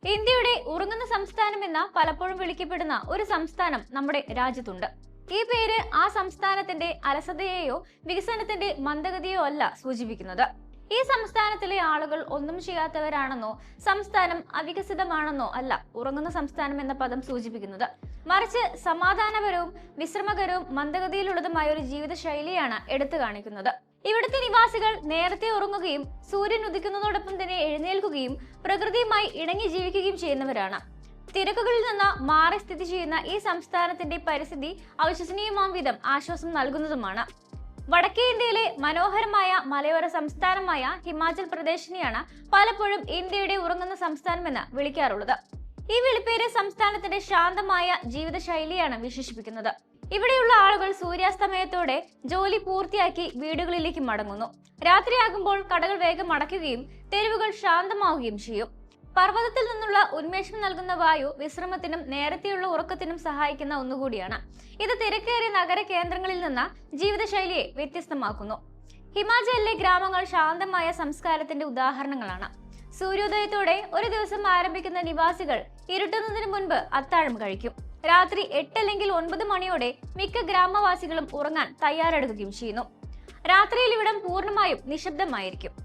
ഇന്ത്യയുടെ ഉറങ്ങുന്ന സംസ്ഥാനം എന്ന പലപ്പോഴും വിളിക്കപ്പെടുന്ന ഒരു സംസ്ഥാനം നമ്മുടെ രാജ്യത്തുണ്ട്. ഈ പേര് ആ സംസ്ഥാനത്തിന്റെ അലസതയെയോ വികസനത്തിന്റെ മന്ദഗതിയോ അല്ല സൂചിപ്പിക്കുന്നത്. ഈ സംസ്ഥാനത്തിലെ ആളുകൾ ഒന്നും ചെയ്യാത്തവരാണെന്നോ സംസ്ഥാനം അവികസിതമാണെന്നോ അല്ല ഉറങ്ങുന്ന സംസ്ഥാനം എന്ന പദം സൂചിപ്പിക്കുന്നത്. മറിച്ച് സമാധാനപരവും വിശ്രമകരവും മന്ദഗതിയിലുള്ളതുമായ ഒരു ജീവിത ശൈലിയാണ് എടുത്തു കാണിക്കുന്നത്. ഇവിടുത്തെ നിവാസികൾ നേരത്തെ ഉറങ്ങുകയും സൂര്യൻ ഉദിക്കുന്നതോടൊപ്പം തന്നെ എഴുന്നേൽക്കുകയും പ്രകൃതിയുമായി ഇണങ്ങി ജീവിക്കുകയും ചെയ്യുന്നവരാണ്. തിരക്കുകളിൽ നിന്ന് മാറി സ്ഥിതി ചെയ്യുന്ന ഈ സംസ്ഥാനത്തിന്റെ പരിസ്ഥിതി അവിശ്വസനീയമാം വിധം ആശ്വാസം നൽകുന്നതുമാണ്. വടക്കേ ഇന്ത്യയിലെ മനോഹരമായ മലയോര സംസ്ഥാനമായ ഹിമാചൽ പ്രദേശിനെയാണ് പലപ്പോഴും ഇന്ത്യയുടെ ഉറങ്ങുന്ന സംസ്ഥാനമെന്ന് വിളിക്കാറുള്ളത്. ഈ വിളിപ്പേര് സംസ്ഥാനത്തിന്റെ ശാന്തമായ ജീവിതശൈലിയാണ് വിശേഷിപ്പിക്കുന്നത്. ഇവിടെയുള്ള ആളുകൾ സൂര്യാസ്തമയത്തോടെ ജോലി പൂർത്തിയാക്കി വീടുകളിലേക്ക് മടങ്ങുന്നു. രാത്രിയാകുമ്പോൾ കടകൾ വേഗം അടയ്ക്കുകയും തെരുവുകൾ ശാന്തമാവുകയും ചെയ്യും. പർവ്വതത്തിൽ നിന്നുള്ള ഉന്മേഷം നൽകുന്ന വായു വിശ്രമത്തിനും നേരത്തെയുള്ള ഉറക്കത്തിനും സഹായിക്കുന്ന ഒന്നുകൂടിയാണ്. ഇത് തിരക്കേറിയ നഗര കേന്ദ്രങ്ങളിൽ നിന്ന് ജീവിതശൈലിയെ വ്യത്യസ്തമാക്കുന്നു. ഹിമാചലിലെ ഗ്രാമങ്ങൾ ശാന്തമായ സംസ്കാരത്തിന്റെ ഉദാഹരണങ്ങളാണ്. സൂര്യോദയത്തോടെ ഒരു ദിവസം ആരംഭിക്കുന്ന നിവാസികൾ ഇരുട്ടുന്നതിന് മുൻപ് അത്താഴം കഴിക്കും. രാത്രി 8 അല്ലെങ്കിൽ 9 മണിയോടെ മിക്ക ഗ്രാമവാസികളും ഉറങ്ങാൻ തയ്യാറെടുക്കുകയും ചെയ്യുന്നു. രാത്രിയിൽ ഇവിടം പൂർണ്ണമായും നിശബ്ദമായിരിക്കും.